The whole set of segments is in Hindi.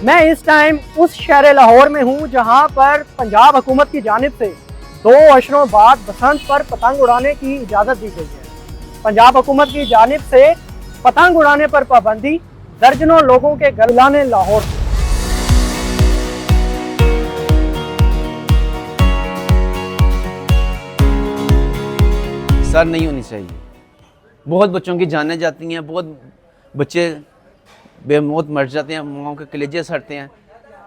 मैं इस टाइम उस शहर लाहौर में हूँ जहाँ पर पंजाब हुकूमत की जानिब से 2 अशरों बाद बसंत पर पतंग उड़ाने की इजाज़त दी गई है। पंजाब हुकूमत की जानिब से पतंग उड़ाने पर पाबंदी, दर्जनों लोगों के गलाने लाहौर। सर नहीं होनी चाहिए। बहुत बच्चों की जानें जाती हैं, बहुत बच्चे बेमौत मर जाते हैं, माँओं के कलेजे सड़ते हैं।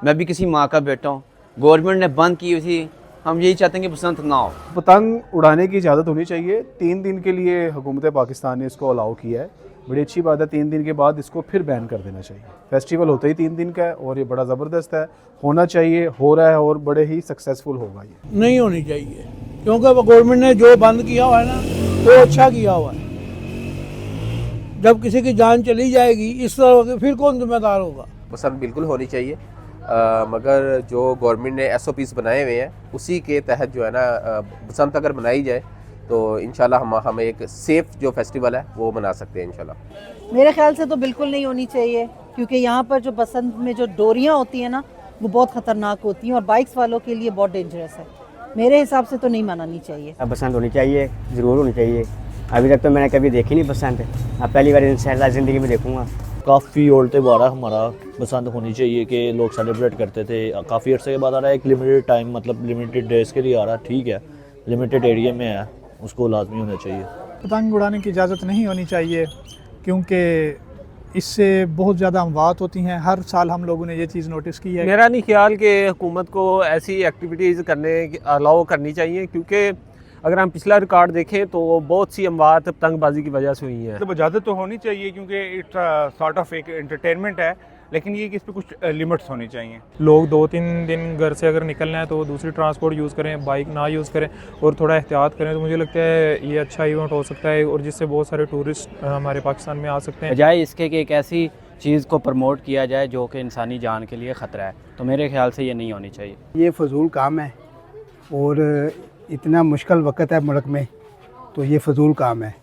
मैं भी किसी माँ का बेटा हूँ। गवर्नमेंट ने बंद की हुई थी, हम यही चाहते हैं कि बसंत ना हो। पतंग उड़ाने की इजाज़त होनी चाहिए। 3 दिन के लिए हुकूमत पाकिस्तान ने इसको अलाउ किया है, बड़ी अच्छी बात है। 3 दिन के बाद इसको फिर बैन कर देना चाहिए। फेस्टिवल होता ही 3 दिन का है और ये बड़ा ज़बरदस्त है, होना चाहिए, हो रहा है और बड़े ही सक्सेसफुल होगा। ये नहीं होनी चाहिए क्योंकि गवर्नमेंट ने जो बंद किया हुआ है ना वो अच्छा किया हुआ है। जब किसी की जान चली जाएगी इस तरह फिर कौन जिम्मेदार होगा। पसंद बिल्कुल होनी चाहिए, मगर जो गवर्नमेंट ने SOPs बनाए हुए हैं उसी के तहत जो है ना बसंत अगर मनाई जाए तो इंशाल्लाह हम एक सेफ़ जो फेस्टिवल है वो मना सकते हैं इंशाल्लाह। मेरे ख्याल से तो बिल्कुल नहीं होनी चाहिए क्योंकि यहाँ पर जो बसंत में जो डोरियाँ होती हैं ना वो बहुत ख़तरनाक होती हैं और बाइक्स वालों के लिए बहुत डेंजरस है। मेरे हिसाब से तो नहीं मनानी चाहिए। बसंत होनी चाहिए, ज़रूर होनी चाहिए। अभी तक तो मैंने कभी देखी नहीं बसंत, अब पहली बार इंशाल्लाह ज़िंदगी में देखूँगा। काफ़ी ओल्ड त्यौहार हमारा बसंत होनी चाहिए कि लोग सेलिब्रेट करते थे। काफ़ी अर्से के बाद आ रहा है, एक लिमिटेड टाइम मतलब लिमिटेड डेज़ के लिए आ रहा है, ठीक है, लिमिटेड एरिया में है, उसको लाजमी होना चाहिए। पतंग उड़ाने की इजाज़त नहीं होनी चाहिए क्योंकि इससे बहुत ज़्यादा अमवात होती हैं। हर साल हम लोगों ने ये चीज़ नोटिस की है। मेरा नहीं ख्याल कि हुकूमत को ऐसी एक्टिविटीज़ करने अलाउ करनी चाहिए क्योंकि अगर हम पिछला रिकॉर्ड देखें तो बहुत सी अमवात पतंगबाजी की वजह से हुई हैं। तो इजाज़त तो होनी चाहिए क्योंकि इट्स सॉर्ट ऑफ एक एंटरटेनमेंट है, लेकिन ये कि इस पर कुछ लिमिट्स होनी चाहिए। लोग 2-3 दिन घर से अगर निकलना है तो दूसरी ट्रांसपोर्ट यूज़ करें, बाइक ना यूज़ करें और थोड़ा एहतियात करें, तो मुझे लगता है ये अच्छा इवेंट हो सकता है और जिससे बहुत सारे टूरिस्ट हमारे पाकिस्तान में आ सकते हैं। बजाय इसके कि एक ऐसी चीज़ को प्रमोट किया जाए जो कि इंसानी जान के लिए ख़तरा है, तो मेरे ख्याल से ये नहीं होनी चाहिए। ये फजूल काम है और इतना मुश्किल वक्त है मुल्क में, तो ये फजूल काम है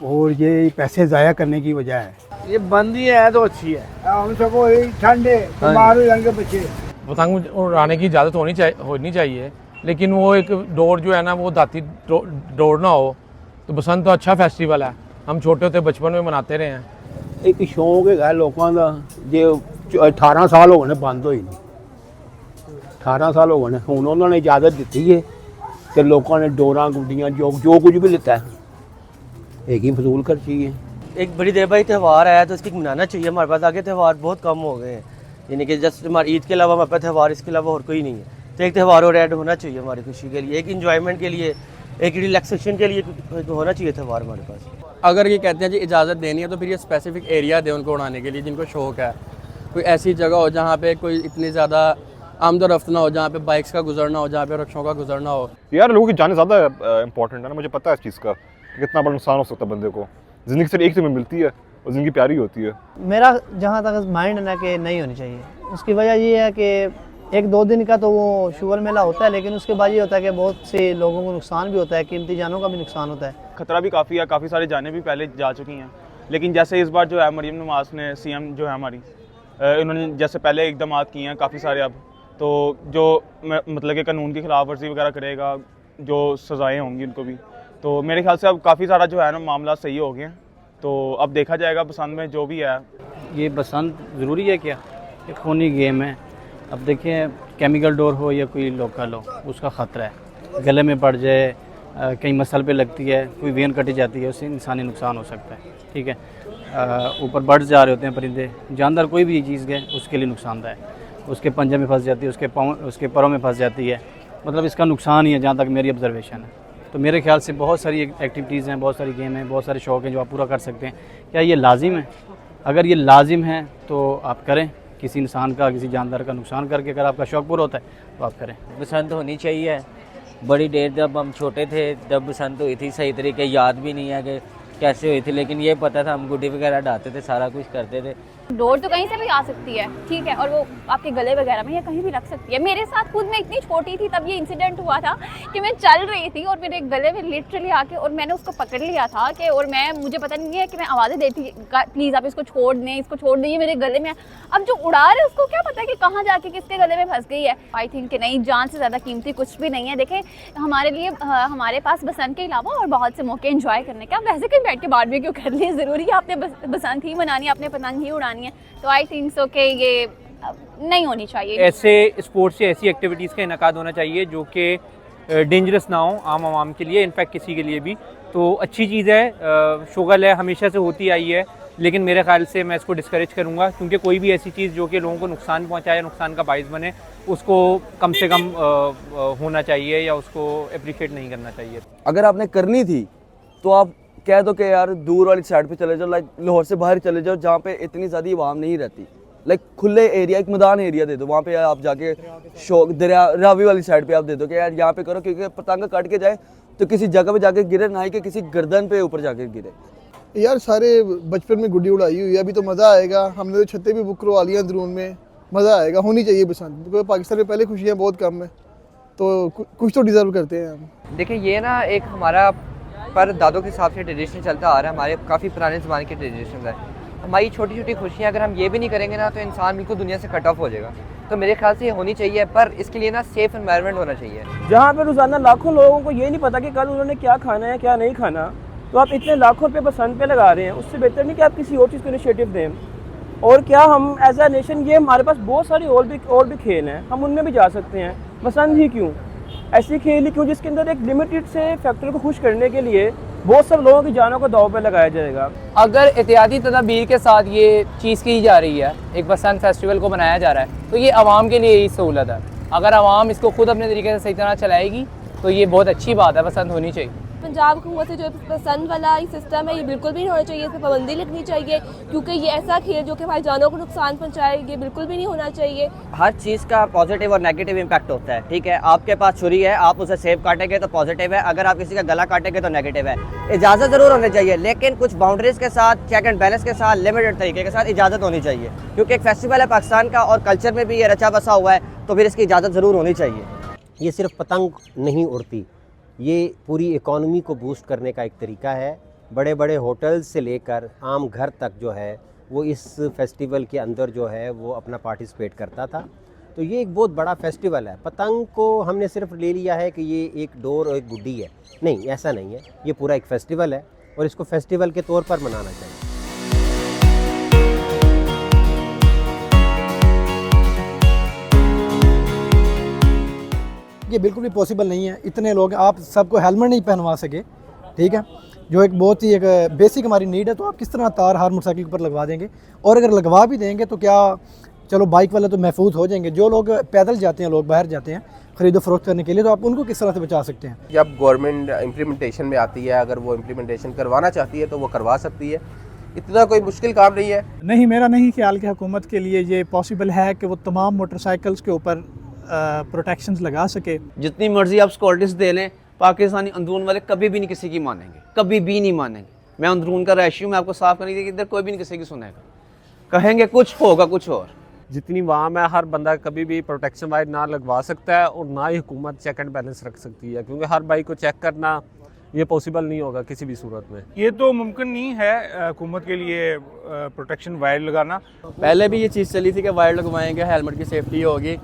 और ये पैसे ज़ाया करने की वजह है। ये बंदी है तो अच्छी है, हम सबको ठंडे बीमार हो जाएंगे बच्चे। पतंग उड़ाने की इजाज़त होनी चाहिए, लेकिन वो एक डोर जो है ना वो दाती डोर ना हो। तो बसंत तो अच्छा फेस्टिवल है, हम छोटे होते बचपन में मनाते रहे हैं। एक शौक है लोगों का जो 18 साल हो गए बंद होई नहीं, 18 साल हो गए हूँ उन्होंने इजाज़त दी है कि लोगों ने डोरा गुड्डियाँ जो कुछ भी लेता है एक ही फजूल खर्ची है। एक बड़ी देर भाई त्यौहार आया तो इसकी मनाना चाहिए। हमारे पास आगे त्यौहार बहुत कम हो गए हैं, यानी कि जस्ट हमारे ईद के अलावा हमारे पास त्यौहार इसके अलावा और कोई नहीं है। तो एक त्यौहार और ऐड होना चाहिए हमारी खुशी के लिए, एक इन्जॉयमेंट के लिए, एक रिलैक्सेशन के लिए होना चाहिए त्यौहार हमारे पास। अगर ये कहते हैं जी इजाज़त देनी है तो फिर ये स्पेसिफिक एरिया दे उनको उड़ाने के लिए जिनको शौक़ है। कोई ऐसी जगह हो जहाँ पे कोई इतनी ज़्यादा आमदोरफ्त ना हो, जहाँ पे बाइक्स का गुजरना हो, जहाँ पे रिक्शों का गुजरना हो। यार लोगों की जान ज़्यादा इंपॉर्टेंट है ना, मुझे पता है इस चीज़ का कितना बड़ा नुकसान हो सकता है बंदे को। ज़िंदगी सिर्फ एक से मिलती है और ज़िंदगी प्यारी होती है। मेरा जहाँ तक माइंड है ना कि नहीं होनी चाहिए। उसकी वजह ये है कि 1-2 दिन का तो वो शुगर मेला होता है, लेकिन उसके बाद ये होता है कि बहुत से लोगों को नुकसान भी होता है, कीमती जानों का भी नुकसान होता है। खतरा भी काफ़ी है, काफ़ी सारी जानें भी पहले जा चुकी हैं, लेकिन जैसे इस बार जो है मरीम नवाज ने CM जो है हमारी, इन्होंने जैसे पहले इकदाम किए हैं काफ़ी सारे, अब तो जो मतलब कि कानून की खिलाफ वर्जी वगैरह करेगा जो सज़ाएँ होंगी उनको भी, तो मेरे ख्याल से अब काफ़ी सारा जो है ना मामला सही हो गया। तो अब देखा जाएगा बसंत में जो भी है। ये बसंत ज़रूरी है क्या? ये खूनी गेम है। अब देखिए केमिकल डोर हो या कोई लोकल हो, उसका ख़तरा है, गले में पड़ जाए, कहीं मसल पे लगती है, कोई वेन कटी जाती है, उससे इंसानी नुकसान हो सकता है। ठीक है, ऊपर बर्ड्स जा रहे होते हैं, परिंदे, जानदार कोई भी चीज़ गए उसके लिए नुकसानदायक है। उसके पंजे में फंस जाती है, उसके पैरों में फंस जाती है, मतलब इसका नुकसान ही है जहाँ तक मेरी ऑब्जर्वेशन है। तो मेरे ख्याल से बहुत सारी एक्टिविटीज़ हैं, बहुत सारी गेम हैं, बहुत सारे शौक़ हैं जो आप पूरा कर सकते हैं। क्या ये लाजिम है? अगर ये लाजिम है तो आप करें, किसी इंसान का, किसी जानदार का नुकसान करके अगर आपका शौक़ पूरा होता है तो आप करें। बसंत होनी चाहिए। बड़ी देर जब हम छोटे थे जब बसंत हुई थी, सही तरीके याद भी नहीं है कि कैसे हुई थी, लेकिन ये पता था हम गुड्डी वगैरह डालते थे, सारा कुछ करते थे। डोर तो कहीं से भी आ सकती है, ठीक है, और वो आपके गले वगैरह में या कहीं भी लग सकती है। मेरे साथ खुद मैं इतनी छोटी थी तब ये इंसिडेंट हुआ था कि मैं चल रही थी और मेरे गले में लिटरली आके और मैंने उसको पकड़ लिया था कि, और मुझे पता नहीं है कि मैं आवाज़ें देती प्लीज़ आप इसको छोड़ दें, इसको छोड़ दें, ये मेरे गले में। अब जो उड़ा रहे उसको क्या पता कि कहाँ जाके किसके गले में फंस गई है। आई थिंक कि नहीं, जान से ज़्यादा कीमती कुछ भी नहीं है। देखें, हमारे लिए हमारे पास बसंत के अलावा और बहुत से मौके एंजॉय करने के। आप वैसे कहीं बैठ के बारबेक्यू कर लिए, ज़रूरी है आपने बसंत ही मनानी है, आपने पतंग ही उड़ानी है। तो आई थिंक सो कि ये नहीं होनी चाहिए। ऐसे स्पोर्ट्स से ऐसी एक्टिविटीज़ का इनकाद होना चाहिए जो कि डेंजरस ना हो आम आवाम के लिए, इनफैक्ट किसी के लिए भी। तो अच्छी चीज़ है, शुगल है, हमेशा से होती आई है, लेकिन मेरे ख्याल से मैं इसको डिस्करेज करूँगा, क्योंकि कोई भी ऐसी चीज़ जो कि लोगों को नुकसान पहुँचाए, नुकसान का बाइस बने, उसको कम से कम होना चाहिए या उसको अप्रिशिएट नहीं करना चाहिए। अगर आपने करनी थी तो आप कह दो कि यार दूर वाली साइड पे चले जाओ, लाइक लाहौर से बाहर चले जाओ जहाँ पे इतनी ज़्यादा आवाम नहीं रहती, लाइक खुले एरिया, एक मैदान एरिया दे दो, वहाँ पे आप जाके शौक दरिया रावी वाली साइड पे आप दे दो कि यार यहाँ पे करो, क्योंकि पतंग कट के जाए तो किसी जगह पे जाके गिरे, ना ही कि किसी गर्दन पे ऊपर जाके गिरे। यार सारे बचपन में गुड्डी उड़ाई हुई है, अभी तो मज़ा आएगा। हमने तो छत्ते भी बुक करवा लिया अंदरून में, मज़ा आएगा, होनी चाहिए बसंत, क्योंकि पाकिस्तान में पहले खुशियाँ बहुत कम है, तो कुछ तो डिज़र्व करते हैं हम। देखिए, ये ना एक हमारा पर दादों के हिसाब से ट्रेडिशन चलता आ रहा है, हमारे काफ़ी पुराने ज़माने के ट्रेडिशन है। हमारी छोटी छोटी खुशियाँ अगर हम ये भी नहीं करेंगे ना, तो इंसान बिल्कुल दुनिया से कट ऑफ हो जाएगा। तो मेरे ख्याल से ये होनी चाहिए, पर इसके लिए ना सेफ़ एनवायरनमेंट होना चाहिए। जहाँ पे रोज़ाना लाखों लोगों को ये नहीं पता कि कल उन्होंने क्या खाना है क्या नहीं खाना, तो आप इतने लाखों रुपये बसंत पे लगा रहे हैं, उससे बेहतर नहीं कि आप किसी और चीज़ को इनिशिएटिव दें। और क्या हम एज अ नेशन, ये हमारे पास बहुत सारी और भी खेल हैं, हम उनमें भी जा सकते हैं। बसंत ही क्यों, ऐसी खेल ही क्यों जिसके अंदर एक लिमिटेड से फैक्टर को खुश करने के लिए बहुत सब लोगों की जानों को दाव पे लगाया जाएगा। अगर एहतियाती तदाबीर के साथ ये चीज़ की जा रही है, एक बसंत फेस्टिवल को मनाया जा रहा है, तो ये आवाम के लिए ही सहूलत है। अगर आवाम इसको खुद अपने तरीके से सही तरह चलाएगी तो ये बहुत अच्छी बात है, बसंत होनी चाहिए। पंजाब हुकूमत से जो पसंद वाला सिस्टम है, ये बिल्कुल भी नहीं होना चाहिए, इस पर पाबंदी लगनी चाहिए, क्योंकि ये ऐसा खेल जो कि हमारी जानों को नुकसान पहुंचाए, ये बिल्कुल भी नहीं होना चाहिए। हर चीज़ का पॉजिटिव और नेगेटिव इम्पैक्ट होता है, ठीक है। आपके पास छुरी है, आप उसे सेब काटेंगे तो पॉजिटिव है, अगर आप किसी का गला काटेंगे तो नेगेटिव है। इजाज़त ज़रूर होनी चाहिए, लेकिन कुछ बाउंड्रीज़ के साथ, चेक एंड बैलेंस के साथ, लिमिटेड तरीके के साथ इजाज़त होनी चाहिए, क्योंकि एक फेस्टिवल है पाकिस्तान का और कल्चर में भी ये रचा बसा हुआ है, तो फिर इसकी इजाज़त ज़रूर होनी चाहिए। ये सिर्फ पतंग नहीं उड़ती, ये पूरी इकॉनमी को बूस्ट करने का एक तरीका है। बड़े बड़े होटल्स से लेकर आम घर तक जो है वो इस फेस्टिवल के अंदर जो है वो अपना पार्टिसिपेट करता था। तो ये एक बहुत बड़ा फेस्टिवल है। पतंग को हमने सिर्फ ले लिया है कि ये एक डोर और एक गुड्डी है, नहीं, ऐसा नहीं है। ये पूरा एक फेस्टिवल है और इसको फेस्टिवल के तौर पर मनाना चाहिए। ये बिल्कुल भी पॉसिबल नहीं है, इतने लोग, आप सबको हेलमेट नहीं पहनवा सके, ठीक है, जो एक बहुत ही एक बेसिक हमारी नीड है। तो आप किस तरह तार हर मोटरसाइकिल पर लगवा देंगे, और अगर लगवा भी देंगे तो क्या, चलो बाइक वाले तो महफूज हो जाएंगे, जो लोग पैदल जाते हैं, लोग बाहर जाते हैं खरीदो फरोख्त करने के लिए, तो आप उनको किस तरह से बचा सकते हैं? जब गवर्नमेंट इम्प्लीमेंटेशन में आती है, अगर वो इम्प्लीमेंटेशन करवाना चाहती है तो वो करवा सकती है, इतना कोई मुश्किल काम नहीं है। नहीं, मेरा नहीं ख्याल कि हुकूमत के लिए ये पॉसिबल है कि वो तमाम मोटरसाइकिल्स के ऊपर प्रोटेक्शंस लगा सके। जितनी मर्जी आप सिक्योरिटीज दे लें, पाकिस्तानी अंदरून वाले कभी भी नहीं किसी की मानेंगे, कभी भी नहीं मानेंगे। मैं अंदरून का रैशियो में आपको साफ करनी थी कि इधर कोई भी नहीं किसी की सुनेगा, कहेंगे कुछ होगा कुछ और। जितनी वाम है, हर बंदा कभी भी प्रोटेक्शन वायर ना लगवा सकता है और ना ही हुकूमत चेक एंड बैलेंस रख सकती है, क्योंकि हर बाइक को चेक करना ये पॉसिबल नहीं होगा किसी भी सूरत में। ये तो मुमकिन नहीं है हुकूमत के लिए प्रोटेक्शन वायर लगाना। पहले भी ये चीज़ चली थी कि वायर लगवाएंगे, हेलमेट की सेफ्टी होगी।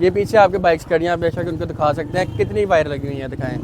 ये पीछे आपके बाइक्स खड़ी हैं, बेशक उनको दिखा सकते हैं कितनी वायर लगी हुई हैं, दिखाएं।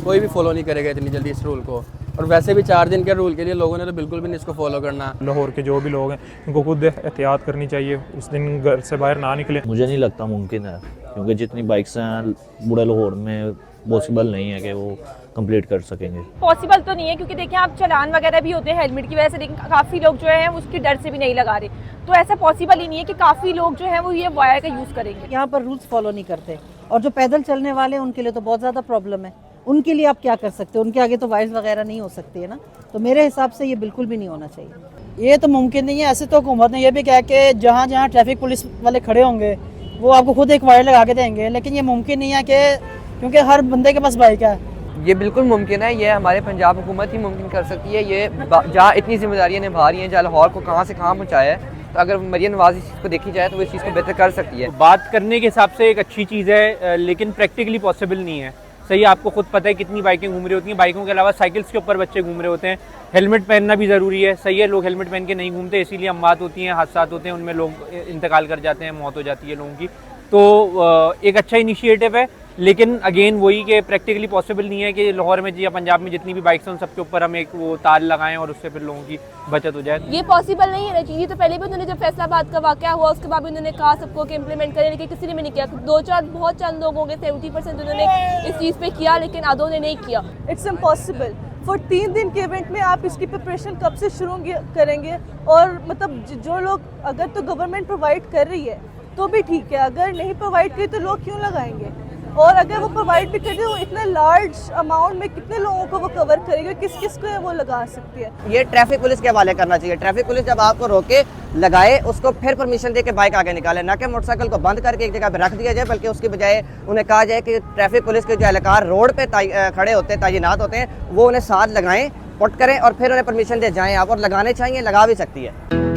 कोई भी फॉलो नहीं करेगा इतनी जल्दी इस रूल को, और वैसे भी 4 दिन के रूल के लिए लोगों ने तो बिल्कुल भी नहीं इसको फॉलो करना। लाहौर के जो भी लोग हैं उनको खुद एहतियात करनी चाहिए, उस दिन घर से बाहर ना निकले। मुझे नहीं लगता मुमकिन है, क्योंकि जितनी बाइक्स हैं बूढ़े लाहौर में पॉसिबल नहीं है कि वो कंप्लीट कर सकेंगे। पॉसिबल तो नहीं है, क्योंकि देखिए आप चालान वगैरह भी होते हैं हेलमेट की वजह से, लेकिन काफ़ी लोग जो है उसकी डर से भी नहीं लगा रहे। तो ऐसा पॉसिबल ही नहीं है कि काफ़ी लोग जो है वो ये वायर का यूज़ करेंगे। यहाँ पर रूल्स फॉलो नहीं करते, और जो पैदल चलने वाले हैं उनके लिए तो बहुत ज़्यादा प्रॉब्लम है। उनके लिए आप क्या कर सकते हो, उनके आगे तो वायर्स वगैरह नहीं हो सकती है ना। तो मेरे हिसाब से ये बिल्कुल भी नहीं होना चाहिए। ये तो मुमकिन नहीं है। ऐसे तो हुकूमत ने यह भी कहा कि जहाँ जहाँ ट्रैफिक पुलिस वाले खड़े होंगे वो आपको खुद एक वायर लगा के देंगे, लेकिन ये मुमकिन नहीं है कि, क्योंकि हर बंदे के पास बाइक है। ये बिल्कुल मुमकिन है, ये हमारे पंजाब हुकूमत ही मुमकिन कर सकती है। ये जहाँ इतनी जिम्मेदारियाँ निभा रही हैं, जहाँ लाहौर को कहाँ से कहाँ पहुँचाया है, तो अगर मरियम नवाज इस चीज़ को देखी जाए तो वो इस चीज़ को बेहतर कर सकती है। तो बात करने के हिसाब से एक अच्छी चीज़ है, लेकिन प्रैक्टिकली पॉसिबल नहीं है। सही, आपको खुद पता है कितनी बाइकें घूम रही होती हैं, बाइकों के अलावा साइकिल्स के ऊपर बच्चे घूम रहे होते हैं। हेलमेट पहनना भी ज़रूरी है। सही है, लोग हेलमेट पहन के नहीं घूमते, इसीलिए अमवात होती हैं, हादसा होते हैं, उनमें लोग इंतकाल कर जाते हैं, मौत हो जाती है लोगों की। तो एक अच्छा इनिशिएटिव है, लेकिन अगेन वही कि प्रैक्टिकली पॉसिबल नहीं है कि लाहौर में या पंजाब में जितनी भी बाइक्स हैं उन सबके ऊपर हम एक वो तार लगाएं और उससे फिर लोगों की बचत हो जाए। ये पॉसिबल नहीं है ना चीज़। तो पहले भी उन्होंने जब फैसलाबाद का वाकया हुआ उसके बाद भी उन्होंने कहा सबको कि इम्प्लीमेंट करें, लेकिन किसी ने भी नहीं किया। बहुत चंद लोग होंगे, 70% उन्होंने इस चीज़ पे किया, लेकिन आधों ने नहीं किया। इट्स इम्पॉसिबल फॉर 3 दिन के इवेंट में आप इसकी प्रिपरेशन कब से शुरू करेंगे? और मतलब जो लोग, अगर तो गवर्नमेंट प्रोवाइड कर रही है तो भी ठीक है, अगर नहीं प्रोवाइड करी तो लोग क्यों लगाएंगे? और अगर वो प्रोवाइड भी कर दे तो इतना लार्ज अमाउंट में कितने लोगों को वो कवर करेगा, किस किस को वो लगा सकती है? ये ट्रैफिक पुलिस के हवाले करना चाहिए। ट्रैफिक पुलिस जब आपको रोके, लगाए, उसको फिर परमिशन दे के बाइक आगे निकाले, ना कि मोटरसाइकिल को बंद करके एक जगह पे रख दिया जाए, बल्कि उसकी बजाय उन्हें कहा जाए कि ट्रैफिक पुलिस के जो एहलकार रोड पे खड़े होते हैं, तैनात होते हैं, वो उन्हें साथ लगाएं, पुट करें और फिर उन्हें परमिशन दे जाएं आप। और लगाने चाहिए, लगा भी सकती है।